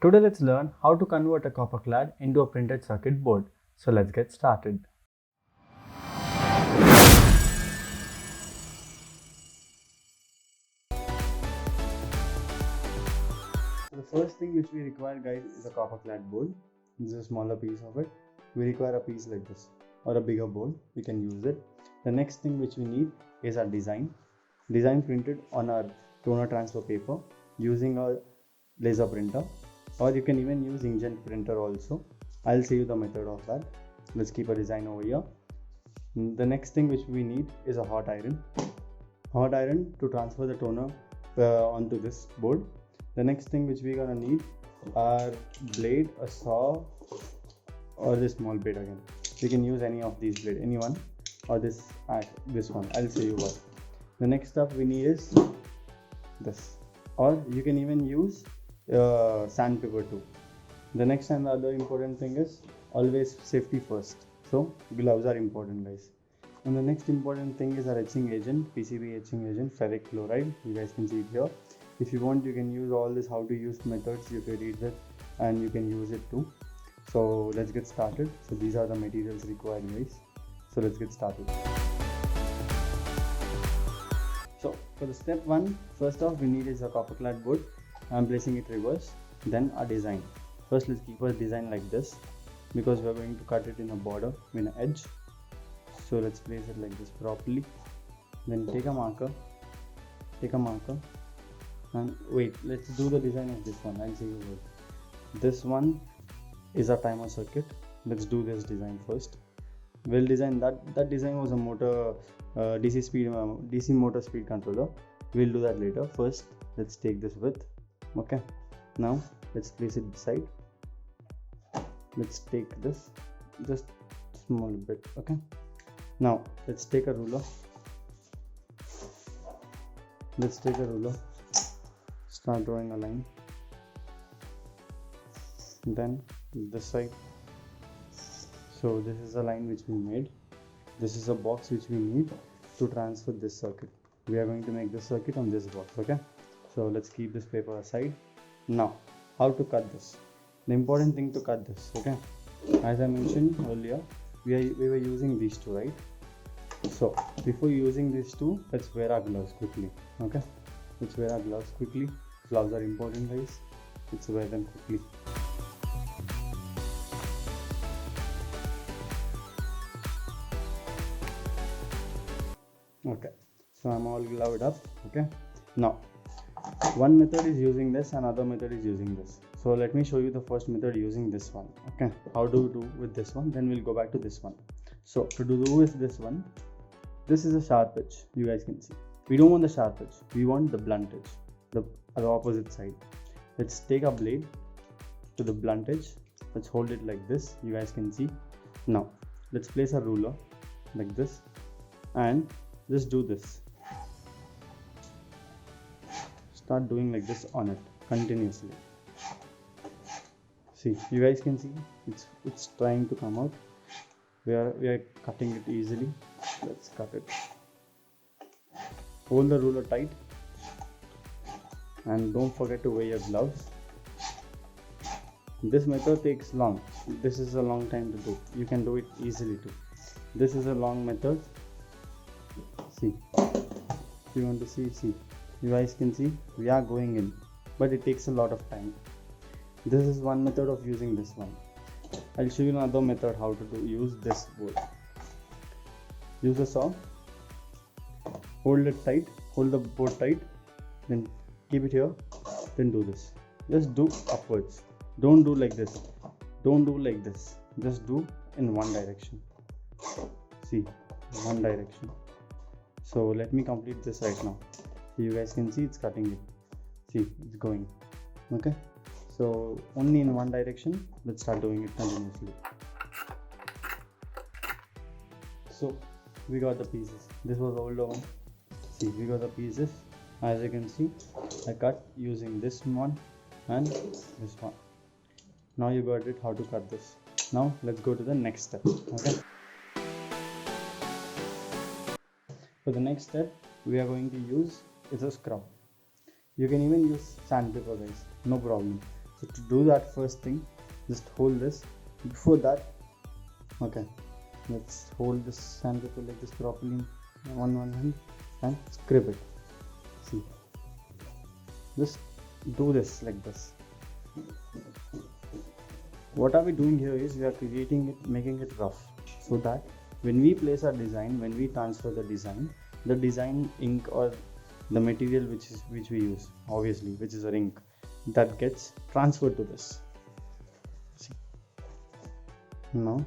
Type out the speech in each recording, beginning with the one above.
Today let's learn how to convert a copper clad into a printed circuit board. So let's get started. So the first thing which we require, guys, is a copper clad board. This is a smaller piece of it. We require a piece like this or a bigger board. We can use it. The next thing which we need is our design printed on our toner transfer paper using a laser printer, or you can even use inkjet printer also. I'll show you the method of that. Let's keep a design over here. The next thing which we need is a hot iron to transfer the toner onto this board. The next thing which we're gonna need are blade, a saw, or this small blade again. You can use any of these blade, any one, or this one. I'll show you what. The next stuff we need is this, or you can even use sandpaper too. The next and the other important thing is always safety first. So gloves are important, guys. And the next important thing is our etching agent, PCB etching agent, ferric chloride. You guys can see it here. If you want, you can use all this how to use methods. You can read it and you can use it too. So let's get started. So these are the materials required, guys. So let's get started. So for the step one, first off we need is a copper clad board. I'm placing it reverse. Then a design. First let's keep our design like this, because we're going to cut it in a border, in an edge. So let's place it like this properly. Then take a marker, and wait, let's do the design of this one. I'll see you what. This one is a timer circuit. Let's do this design first. We'll design that design was a motor, DC motor speed controller. We'll do that later. First let's take this width. Okay, now let's place it beside. Let's take this just small bit. Okay, now let's take a ruler. Start drawing a line. Then this side. So this is a line which we made. This is a box which we need to transfer this circuit. We are going to make this circuit on this box. Okay, so let's keep this paper aside. Now how to cut this? The important thing to cut this, okay, as I mentioned earlier, we were using these two, right? So before using these two, let's wear our gloves quickly. Okay, let's wear our gloves quickly. Gloves are important, guys. Let's wear them quickly. Okay, so I'm all gloved up. Okay, now one method is using this, another method is using this. So let me show you the first method using this one. Okay, how do we do with this one, then we'll go back to this one. So to do with this one, this is a sharp edge. You guys can see we don't want the sharp edge, we want the blunt edge, the opposite side. Let's take a blade to the blunt edge. Let's hold it like this. You guys can see. Now let's place a ruler like this and just do this. Start doing like this on it continuously. See, you guys can see it's trying to come out. We are cutting it easily. Let's cut it. Hold the ruler tight and don't forget to wear your gloves. This method takes long. This is a long time to do. You can do it easily too. This is a long method. See, if you want to see, you guys can see we are going in, but it takes a lot of time. This is one method of using this one. I'll show you another method how to use this board. Use a saw, hold it tight, hold the board tight, then keep it here, then do this. Just do upwards. Don't do like this. Don't do like this. Just do in one direction. See, one direction. So let me complete this right now. So you guys can see it's cutting it. See, it's going. Okay. So only in one direction. Let's start doing it continuously. So we got the pieces. This was the older one. See, we got the pieces. As you can see, I cut using this one and this one. Now you got it how to cut this. Now let's go to the next step. Okay. For the next step, we are going to use is a scrub. You can even use sandpaper, guys, no problem. So to do that first thing, just hold this. Before that, okay, let's hold this sandpaper like this properly in one hand and scrape it. See, just do this like this. What are we doing here is we are creating it, making it rough, so that when we place our design, when we transfer the design ink or the material which we use, obviously, which is our ink, that gets transferred to this. See, now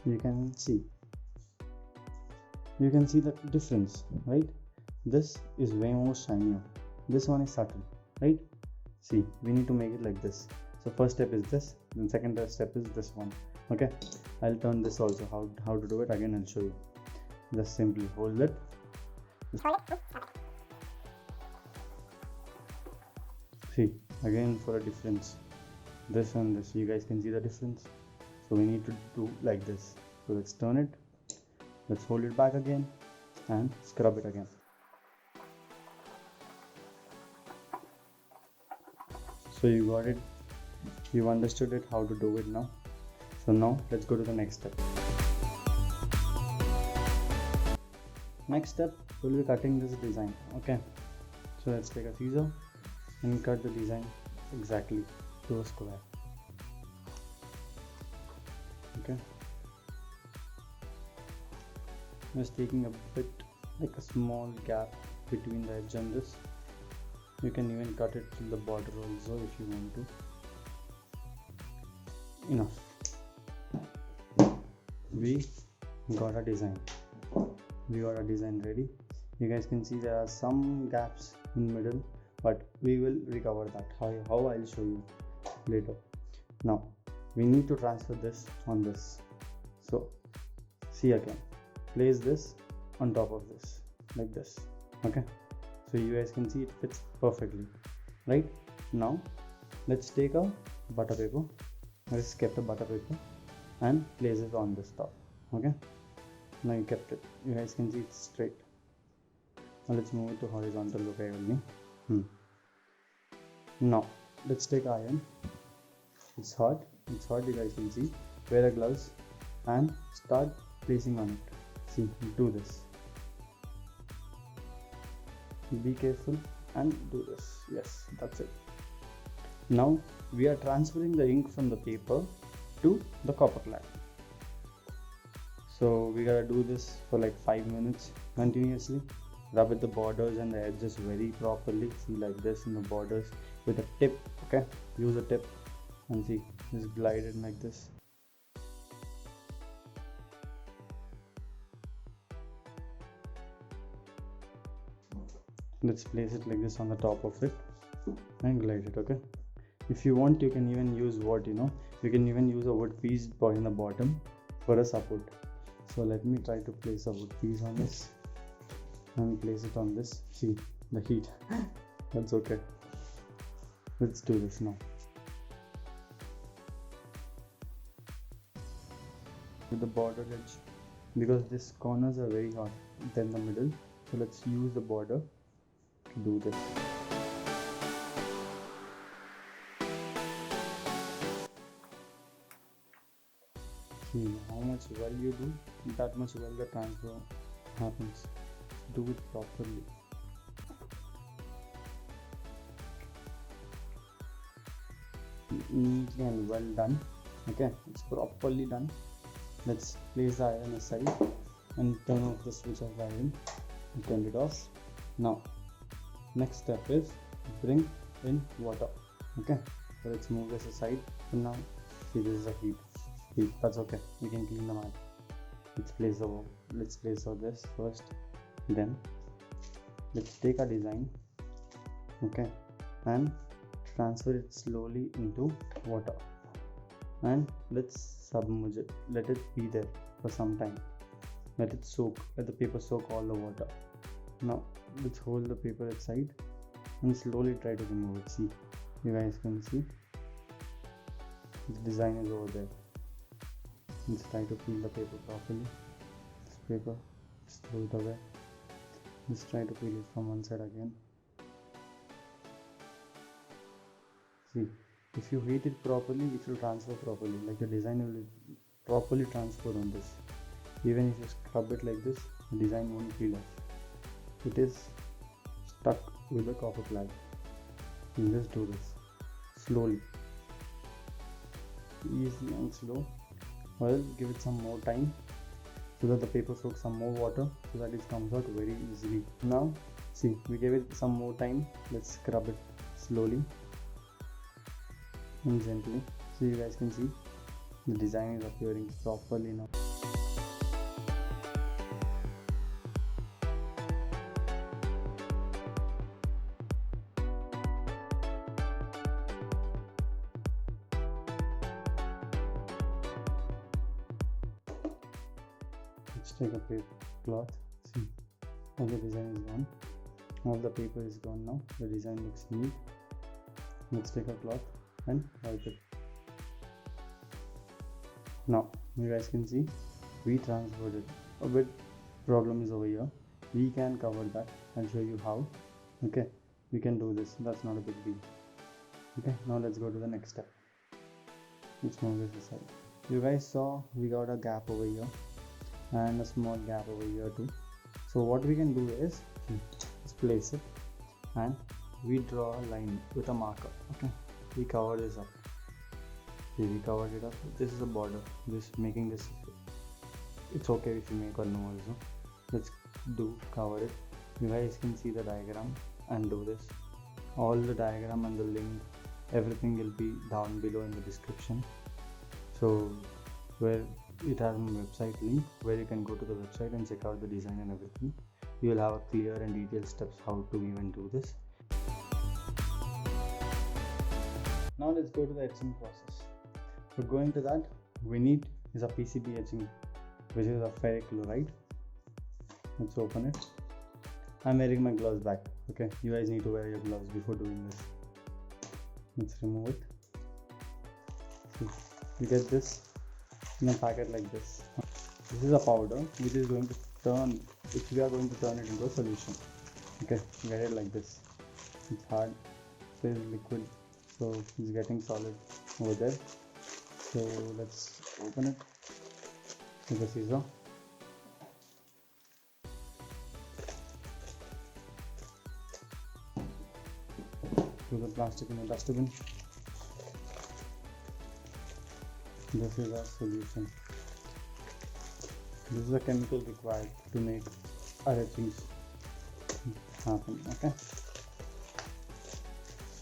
you can see the difference, right? This is way more shinier, this one is subtle, right? See, we need to make it like this. So first step is this, then second step is this one. Okay, I'll turn this also. How to do it again, I'll show you. Just simply hold it. See, again for a difference, this and this, you guys can see the difference. So we need to do like this. So let's turn it, let's hold it back again and scrub it again. So you got it, you understood it, how to do it now. So now let's go to the next step. Next step, we'll be cutting this design. Okay, so let's take a scissor and cut the design exactly to a square. Okay, just taking a bit, like a small gap between the edge and this. You can even cut it till the border also if you want to. Enough. We got a design. We got a design ready. You guys can see there are some gaps in middle, but we will recover that. How I'll show you later. Now we need to transfer this on this. So see again, place this on top of this like this. Okay, so you guys can see it fits perfectly, right? Now let's take a butter paper. Let's keep the butter paper and place it on this top. Okay, now you kept it, you guys can see it's straight. Now let's move it to horizontal. Okay, only. Now let's take iron. It's hot, you guys can see. Wear a gloves and start placing on it. See, do this, be careful and do this. Yes, that's it. Now we are transferring the ink from the paper to the copper clad. So we gotta do this for like 5 minutes continuously. Rub at the borders and the edges very properly. See, like this in the borders with a tip. Okay, use a tip and see, just glide it like this. Let's place it like this on the top of it and glide it. Okay, if you want, you can even use you can even use a wood piece in the bottom for a support. So let me try to place a wood piece on this and place it on this. See the heat. That's okay. Let's do this now. With the border edge, because these corners are very hot than the middle, so let's use the border to do this. See, how much well you do, that much well the transfer happens. Do it properly. Neatly and well done. Okay, it's properly done. Let's place the iron aside and turn off the switch of the iron. Turn it off. Now next step is bring in water. Okay, so let's move this aside for now. See, this is a heat. That's okay, we can clean the mat. Let's place this first, then let's take a design, okay, and transfer it slowly into water, and let's submerge it. Let it be there for some time. Let it soak, let the paper soak all the water. Now let's hold the paper aside and slowly try to remove it. See, you guys can see the design is over there. Let's try to peel the paper properly. This paper, just throw it away. Let's try to peel it from one side again. See, If you heat it properly, it will transfer properly, like your design will properly transfer on this. Even if you scrub it like this, the design won't peel off. It is stuck with the copper clad. You just do this slowly, easy and slow. Well, give it some more time so that the paper soaks some more water so that it comes out very easily. Now see, we gave it some more time. Let's scrub it slowly and gently so you guys can see the design is appearing properly now. Let's take a paper cloth. See, all the design is gone. All the paper is gone now. The design looks neat. Let's take a cloth and wipe it. Now you guys can see we transferred it. A bit problem is over here. We can cover that. I'll show you how. Okay, we can do this. That's not a big deal. Okay, now let's go to the next step. Let's move this aside. You guys saw we got a gap over here and a small gap over here too. So what we can do is just place it and we draw a line with a marker. Okay, we cover this up. See, we covered it up. This is a border. This making this. It's okay if you make or no also. Let's do cover it. You guys can see the diagram and do this. All the diagram and the link, everything will be down below in the description. So where it has a website link where you can go to the website and check out the design and everything. You will have a clear and detailed steps how to even do this. Now let's go to the etching process. For going to that, we need is a PCB etching, which is a ferric chloride. Let's open it. I'm wearing my gloves back. Okay, you guys need to wear your gloves before doing this. Let's remove it. See, you get this in a packet like this. This is a powder which is going to turn, which we are going to turn it into a solution. Okay, get it like this. It's hard, so it's liquid, so it's getting solid over there. So let's open it with a scissor. Put the plastic in the dustbin. This is our solution. This is the chemical required to make our etchings happen. Okay,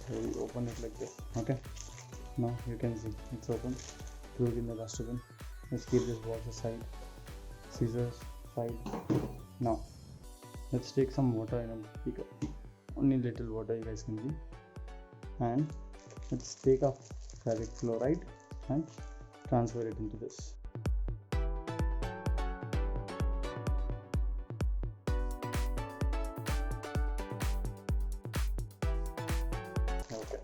so we open it like this. Okay, now you can see it's open. Throw it in the dustbin. Let's keep this box aside. Scissors side. Now let's take some water in a big, only little water you guys can see, and let's take a ferric chloride and transfer it into this. Okay,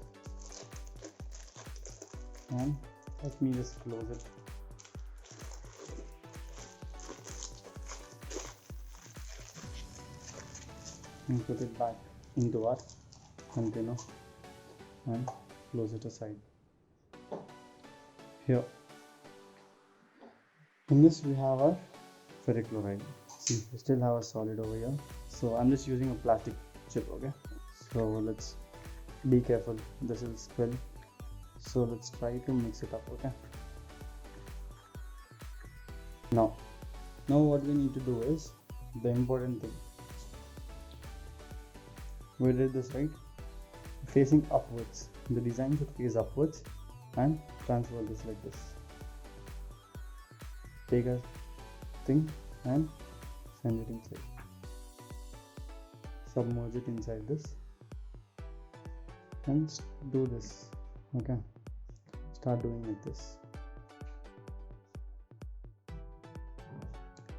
and let me just close it. And put it back into our container and close it aside. Here in this we have our ferric chloride. See, we still have a solid over here, so I'm just using a plastic chip. Okay, so let's be careful, this will spill, so let's try to mix it up. Okay, now what we need to do is the important thing. We did this right, facing upwards. The design should face upwards and transfer this like this. Take a thing and send it inside. Submerge it inside this and do this. Okay, start doing like this.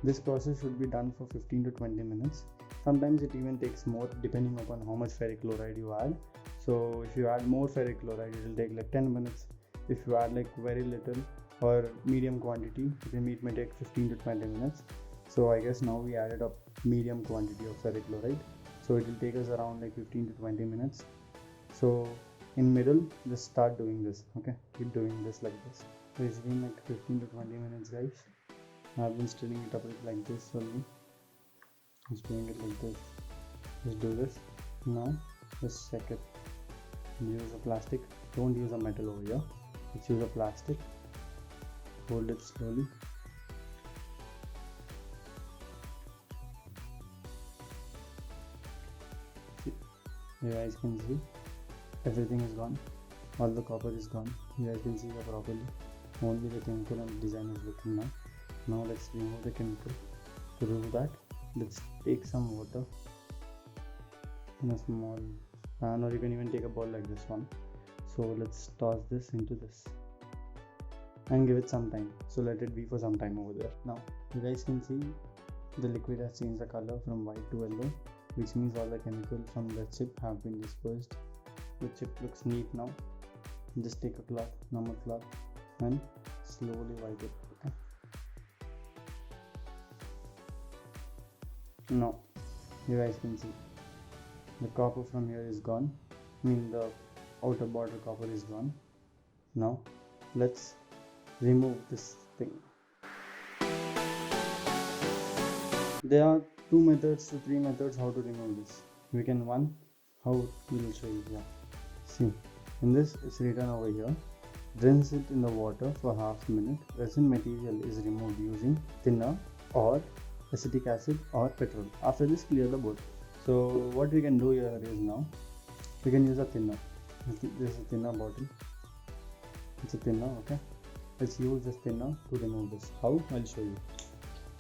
This process should be done for 15 to 20 minutes. Sometimes it even takes more depending upon how much ferric chloride you add. So if you add more ferric chloride, it will take like 10 minutes. If you add like very little or medium quantity, it may take 15 to 20 minutes. So I guess now we added a medium quantity of ferric chloride, so it will take us around like 15 to 20 minutes. So in middle just start doing this. Okay, keep doing this like this. So it's been like 15 to 20 minutes, guys. I've been stirring it up like this only. Just doing it like this. Just do this. Now just check it. Use a plastic. Don't use a metal over here. Let's use a plastic. Hold it slowly. You guys can see everything is gone. All the copper is gone. You guys can see that properly. Only the chemical and design is looking now. Now let's remove the chemical. To do that, let's take some water in a small pan, or you can even take a bowl like this one. So let's toss this into this and give it some time. So let it be for some time over there. Now you guys can see the liquid has changed the color from white to yellow, which means all the chemicals from the chip have been dispersed. The chip looks neat now. Just take a cloth, normal cloth, and slowly wipe it. Okay. Now you guys can see the copper from here is gone. I mean the outer border copper is gone. Now let's remove this thing. There are 2 methods to 3 methods how to remove this. We can how we will show you here. See, in this it's written over here, rinse it in the water for half a minute. Resin material is removed using thinner or acetic acid or petrol. After this, clear the board. So what we can do here is now we can use a thinner. This is a thinner bottle. It's a thinner. Okay, let's use this thinner to remove this. How? I'll show you.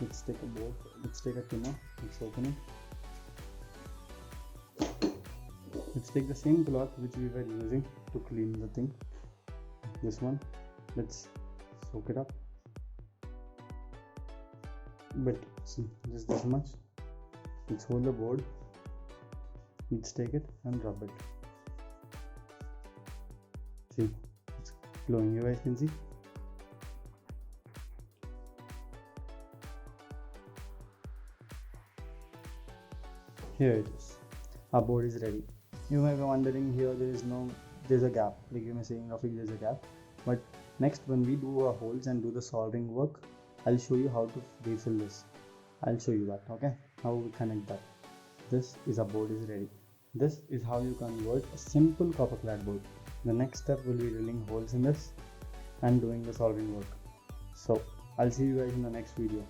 Let's take a board. Let's take a thinner. Let's open it. Let's take the same cloth which we were using to clean the thing. This one. Let's soak it up. But see, just this much. Let's hold the board. Let's take it and rub it. See, it's flowing. You guys can see. Here it is. Our board is ready. You may be wondering, here there's a gap. Like you may saying, Rafiq, there's a gap. But next, when we do our holes and do the soldering work, I'll show you how to refill this. I'll show you that. Okay, how we connect that. This is our board is ready. This is how you convert a simple copper clad board. The next step will be drilling holes in this and doing the soldering work. So I'll see you guys in the next video.